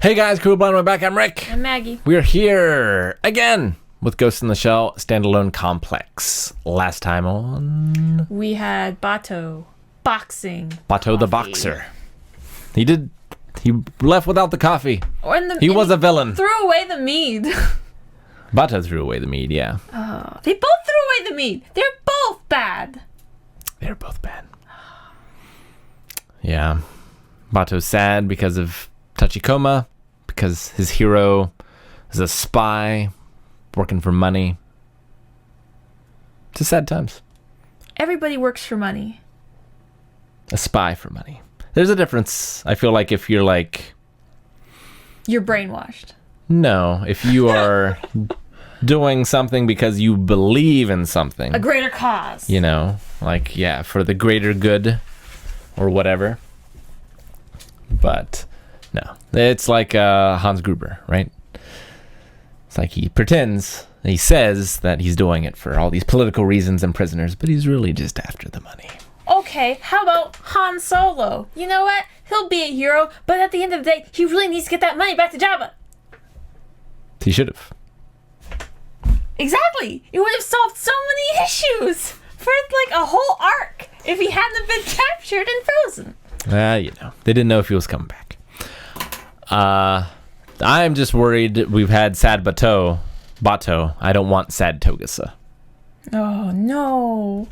Hey guys, Cool Blind, we're back. I'm Rick. I'm Maggie. We're here again with Ghost in the Shell Standalone Complex. Last time on... we had Bato boxing. Bato the Boxer. He left without the coffee. He was a villain. Threw away the mead. Bato threw away the mead, yeah. They both threw away the mead. They're both bad. They're both bad. Yeah. Bato's sad because of Tachikoma, because his hero is a spy working for money. It's sad times. Everybody works for money. A spy for money. There's a difference. I feel like if you're like... You're brainwashed. No, if you are doing something because you believe in something. A greater cause. You know, like, yeah, for the greater good or whatever. But... no, it's like Hans Gruber, right? It's like he pretends, he says that he's doing it for all these political reasons and prisoners, but he's really just after the money. Okay, how about Han Solo? You know what? He'll be a hero, but at the end of the day, he really needs to get that money back to Jabba. He should have. Exactly! It would have solved so many issues for like a whole arc if he hadn't been captured and frozen. You know, they didn't know if he was coming back. I'm just worried we've had sad Bato. I don't want sad Togasa. Oh, no.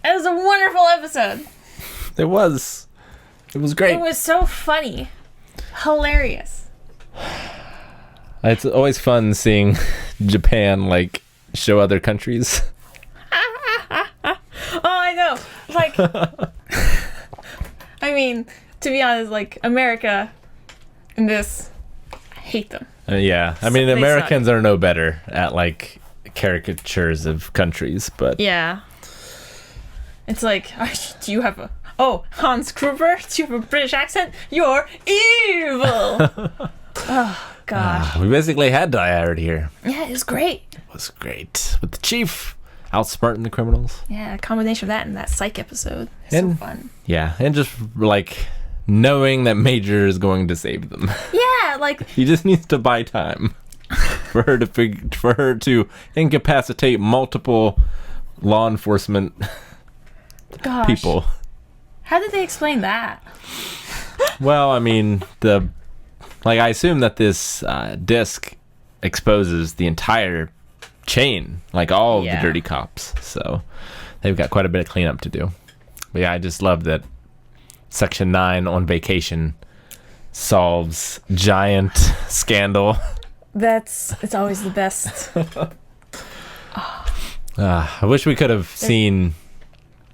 It was a wonderful episode. It was great. It was so funny. Hilarious. It's always fun seeing Japan, like, show other countries. Oh, I know. Like, I mean, to be honest, like, America in this, I hate them. Yeah. I mean, They Americans are no better at, like, caricatures of countries, but... yeah. It's like, do you have a... oh, Hans Gruber? Do you have a British accent? You're evil! Oh, gosh. We basically had Diard here. Yeah, it was great. It was great. With the chief outsmarting the criminals. Yeah, a combination of that and that psych episode. And- so fun. Yeah, and just, like, knowing that Major is going to save them. Yeah, like... He just needs to buy time for her to incapacitate multiple law enforcement gosh. people. How did they explain that? Well, I mean, I assume that this disc exposes the entire chain, like all of the dirty cops. So they've got quite a bit of cleanup to do. But yeah, I just love that Section 9 on vacation solves giant scandal. It's always the best. I wish we could have seen...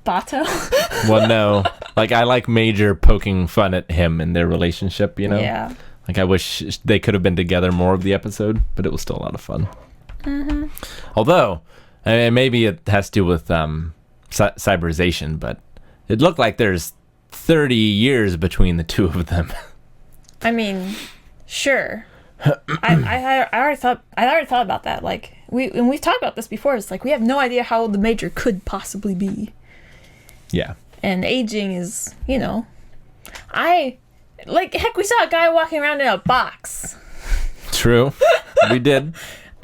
Bato? Well, no. Like, I like Major poking fun at him and their relationship, you know? Yeah. Like, I wish they could have been together more of the episode, but it was still a lot of fun. Mm-hmm. Although, and maybe it has to do with cyberization, but it looked like there's 30 years between the two of them. I mean, sure. I already thought about that. Like, we've talked about this before. It's like we have no idea how old the Major could possibly be. Yeah. And aging is, you know, heck, we saw a guy walking around in a box. True. We did.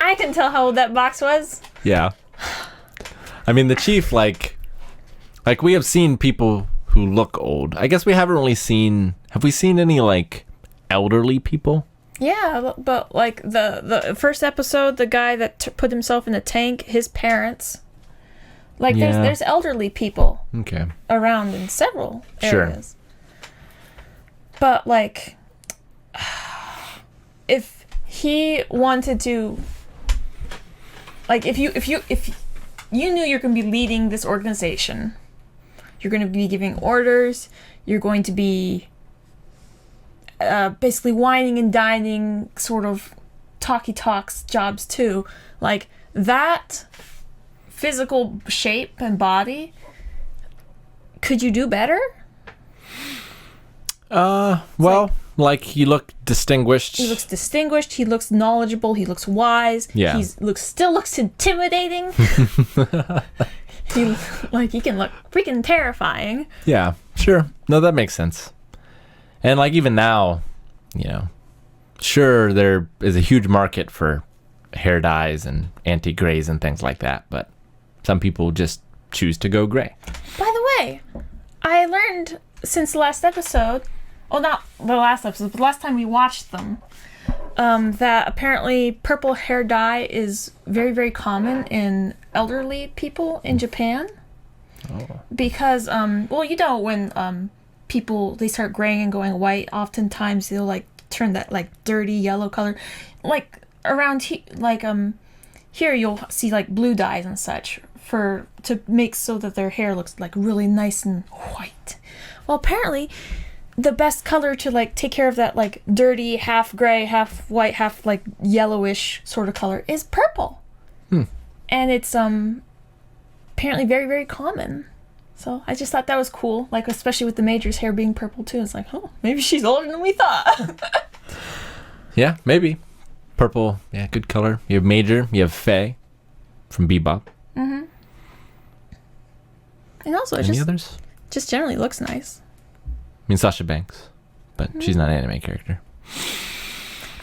I can tell how old that box was. Yeah. I mean, the chief, like we have seen people who look old. I guess we haven't really have we seen any, like, elderly people? Yeah, but like the first episode, the guy that put himself in a tank, his parents. Like, Yeah. there's elderly people Okay. around in several Sure. areas. But, like, if he wanted to, like, if you knew you're going to be leading this organization, you're going to be giving orders, you're going to be basically whining and dining sort of talks jobs too, like, that physical shape and body, could you do better? Well, like, he looked distinguished. He looks distinguished, he looks knowledgeable, he looks wise, Yeah. still looks intimidating. he can look freaking terrifying. Yeah, sure. No, that makes sense. And like even now, sure, there is a huge market for hair dyes and anti-grays and things like that, but some people just choose to go gray. By the way, I learned since the last episode, not the last episode, but the last time we watched them, that apparently purple hair dye is very, very common in elderly people in Japan. Oh. Because, when people, they start graying and going white, oftentimes they'll, like, turn that, like, dirty yellow color. Like, around here you'll see, like, blue dyes and such to make so that their hair looks, like, really nice and white. Well, apparently the best color to like take care of that like dirty half gray, half white, half like yellowish sort of color is purple. And it's apparently very, very common. So I just thought that was cool, like especially with the Major's hair being purple too. It's like, oh, maybe she's older than we thought. Yeah, maybe. Purple, yeah, good color. You have Major, you have Faye from Bebop. Mm-hmm. And also Any others? Just generally looks nice. I mean, Sasha Banks, but she's not an anime character.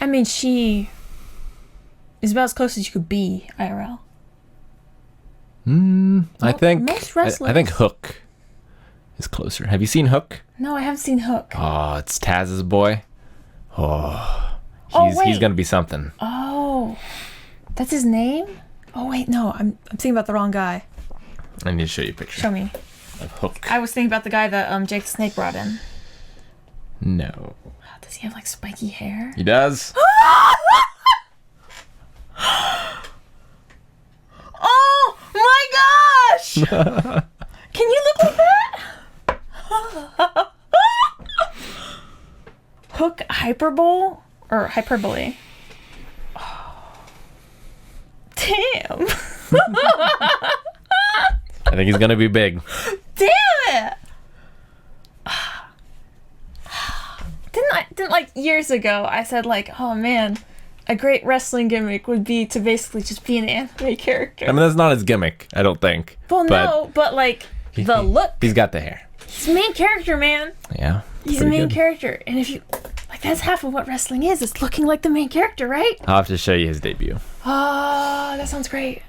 I mean, she is about as close as you could be, IRL. I think most wrestlers. I think Hook is closer. Have you seen Hook? No, I haven't seen Hook. Oh, it's Taz's boy. Oh, he's gonna be something. Oh, that's his name? Oh wait, no, I'm thinking about the wrong guy. I need to show you a picture. Show me. Of Hook. I was thinking about the guy that Jake the Snake brought in. No. Does he have like spiky hair? He does. Oh my gosh! Can you look like that? Hook hyperbole or hyperbole? Oh. Damn. I think he's gonna be big. Damn it! Didn't like years ago I said like, oh man, a great wrestling gimmick would be to basically just be an anime character. I mean, that's not his gimmick, I don't think. Well, no, but like the look. He's got the hair. He's a main character, man. Yeah. He's a main character, and if you like, that's half of what wrestling is. It's looking like the main character, right? I'll have to show you his debut. Oh, that sounds great.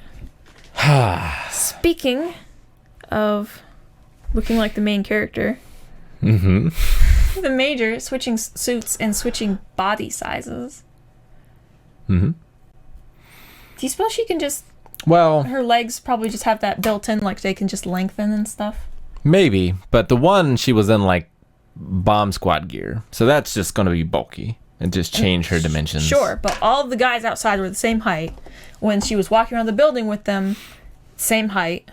Speaking of looking like the main character, the Major switching suits and switching body sizes. Do you suppose she can just... Well... Her legs probably just have that built in, like they can just lengthen and stuff? Maybe, but the one she was in, like, bomb squad gear. So that's just going to be bulky and just change her dimensions. Sure, but all of the guys outside were the same height. When she was walking around the building with them, same height.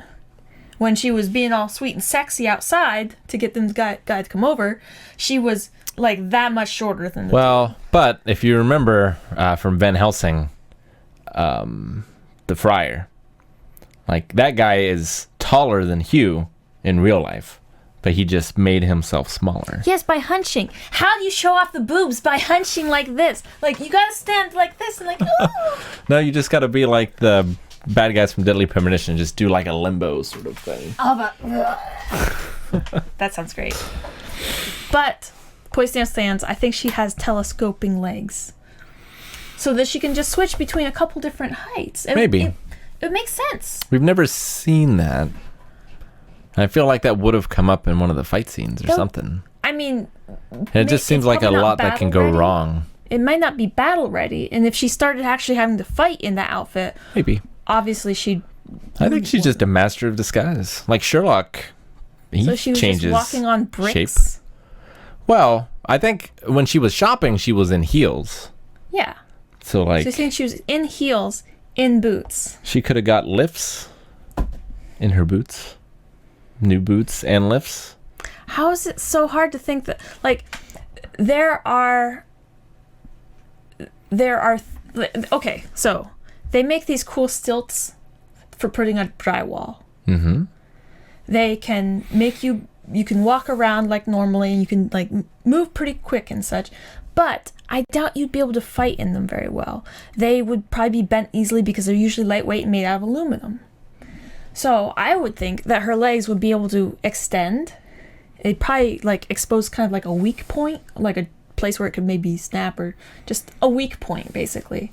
When she was being all sweet and sexy outside to get them guy to come over, she was like that much shorter than the two. But if you remember from Van Helsing, the Friar, like that guy is taller than Hugh in real life, but he just made himself smaller. Yes, by hunching. How do you show off the boobs? By hunching like this. Like you gotta stand like this and like, ooh. No, you just gotta be like the bad guys from Deadly Premonition, just do like a limbo sort of thing. Oh, but that sounds great. But Poison stands, I think she has telescoping legs, so that she can just switch between a couple different heights. Maybe it makes sense. We've never seen that. I feel like that would have come up in one of the fight scenes or something. I mean, it just seems like a lot that can go wrong. It might not be battle ready, and if she started actually having to fight in that outfit, maybe. Obviously, I think she's just a master of disguise, like Sherlock. So she was just walking on bricks. Shape. Well, I think when she was shopping, she was in heels. Yeah. So like. So you think she was in heels, in boots? She could have got lifts in her boots, new boots and lifts. How is it so hard to think that like there are okay, so they make these cool stilts for putting on drywall. They can make you can walk around like normally, and you can like move pretty quick and such, but I doubt you'd be able to fight in them very well. They would probably be bent easily because they're usually lightweight and made out of aluminum. So I would think that her legs would be able to extend. It'd probably like expose kind of like a weak point, like a place where it could maybe snap, or just a weak point basically.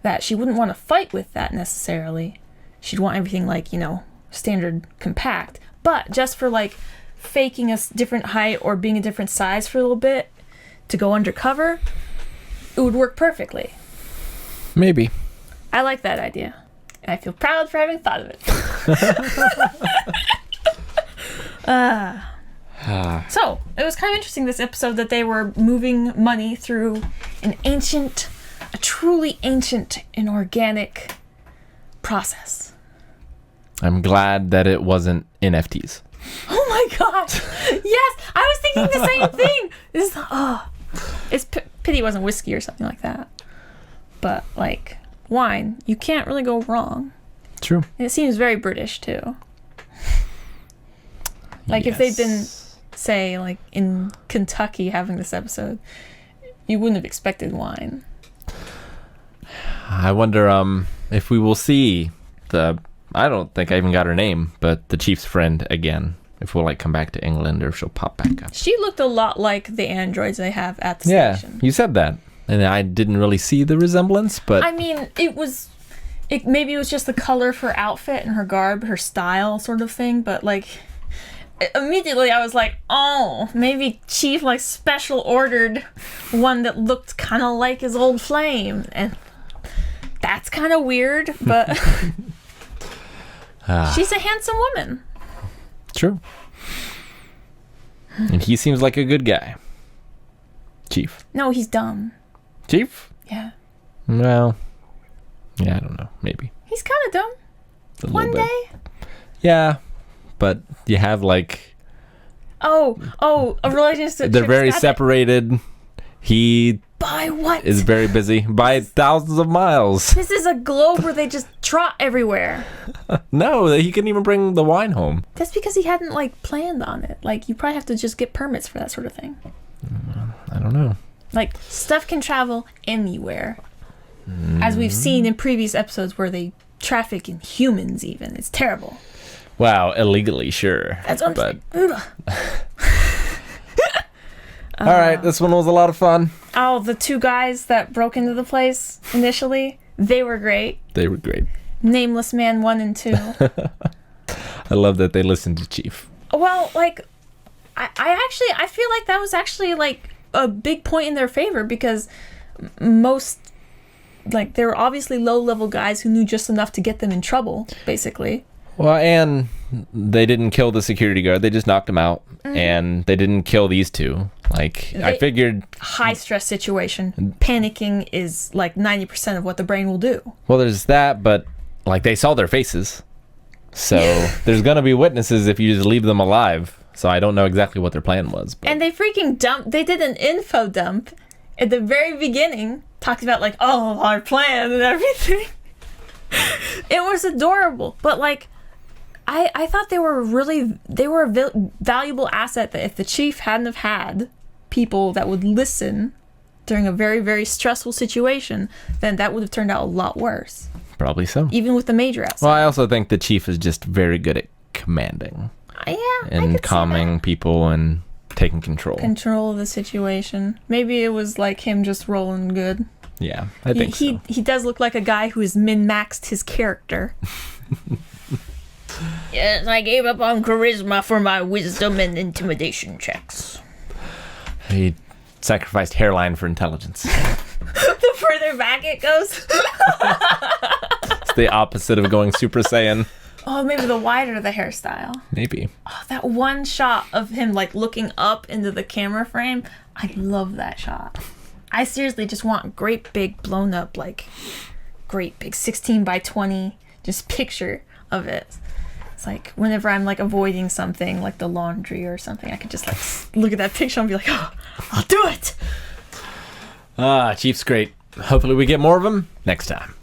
That she wouldn't want to fight with that necessarily. She'd want everything like, you know, standard compact. But just for like faking a different height or being a different size for a little bit to go undercover, it would work perfectly. Maybe. I like that idea. And I feel proud for having thought of it. So, it was kind of interesting this episode that they were moving money through a truly ancient and organic process. I'm glad that it wasn't NFTs. Oh my gosh! Yes, I was thinking the same thing. It's pity it wasn't whiskey or something like that. But like wine, you can't really go wrong. True. And it seems very British too. Like if they'd been, say, like in Kentucky having this episode, you wouldn't have expected wine. I wonder if we will see I don't think I even got her name, but the Chief's friend again. If we'll like come back to England or if she'll pop back up. She looked a lot like the androids they have at the station. Yeah, you said that. And I didn't really see the resemblance, but... I mean, maybe it was just the color of her outfit and her garb, her style sort of thing, but like... Immediately I was like, oh, maybe Chief like special ordered one that looked kind of like his old flame. And that's kind of weird, but... She's a handsome woman. True. And he seems like a good guy. Chief. No, he's dumb. Chief? Yeah. Well, yeah, I don't know. Maybe. He's kind of dumb. One day. Yeah, but you have like... Oh, a relationship. They're very separated. He... By what? Is very busy. By thousands of miles. This is a globe where they just trot everywhere. No, he couldn't even bring the wine home. That's because he hadn't like planned on it. Like you probably have to just get permits for that sort of thing. I don't know. Like stuff can travel anywhere. As we've seen in previous episodes where they traffic in humans even. It's terrible. Wow, illegally, sure. That's what I'm saying. All right, this one was a lot of fun. Oh, the two guys that broke into the place initially, they were great. They were great. Nameless Man 1 and 2. I love that they listened to Chief. Well, like, I feel like that was actually, like, a big point in their favor because most, like, they were obviously low-level guys who knew just enough to get them in trouble, basically. Well, and they didn't kill the security guard. They just knocked him out. Mm-hmm. And they didn't kill these two. Like, I figured... High-stress situation. Panicking is, like, 90% of what the brain will do. Well, there's that, but, like, they saw their faces. So, there's going to be witnesses if you just leave them alive. So, I don't know exactly what their plan was. But. And they freaking they did an info dump at the very beginning. Talked about, like, oh, our plan and everything. It was adorable. But, like... I thought they were a valuable asset that if the Chief hadn't have had people that would listen during a very, very stressful situation, then that would have turned out a lot worse. Probably so. Even with the major asset. Well, I also think the Chief is just very good at commanding. Yeah, and calming people and taking control. Control of the situation. Maybe it was like him just rolling good. Yeah, I think so. He does look like a guy who has min-maxed his character. Yes, I gave up on charisma for my wisdom and intimidation checks. He sacrificed hairline for intelligence. The further back it goes. It's the opposite of going Super Saiyan. Oh, maybe the wider the hairstyle. Maybe. Oh, that one shot of him like looking up into the camera frame. I love that shot. I seriously just want great big blown up, like great big 16:20 just picture of it. It's like whenever I'm like avoiding something like the laundry or something, I could just like look at that picture and be like, oh, I'll do it. Chief's great. Hopefully we get more of him next time.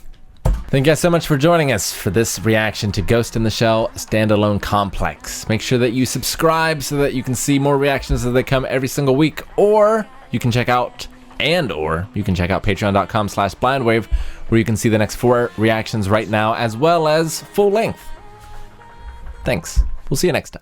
Thank you guys so much for joining us for this reaction to Ghost in the Shell Standalone Complex. Make sure that you subscribe so that you can see more reactions as they come every single week, or you can check out patreon.com/blindwave, where you can see the next 4 reactions right now, as well as full length. Thanks. We'll see you next time.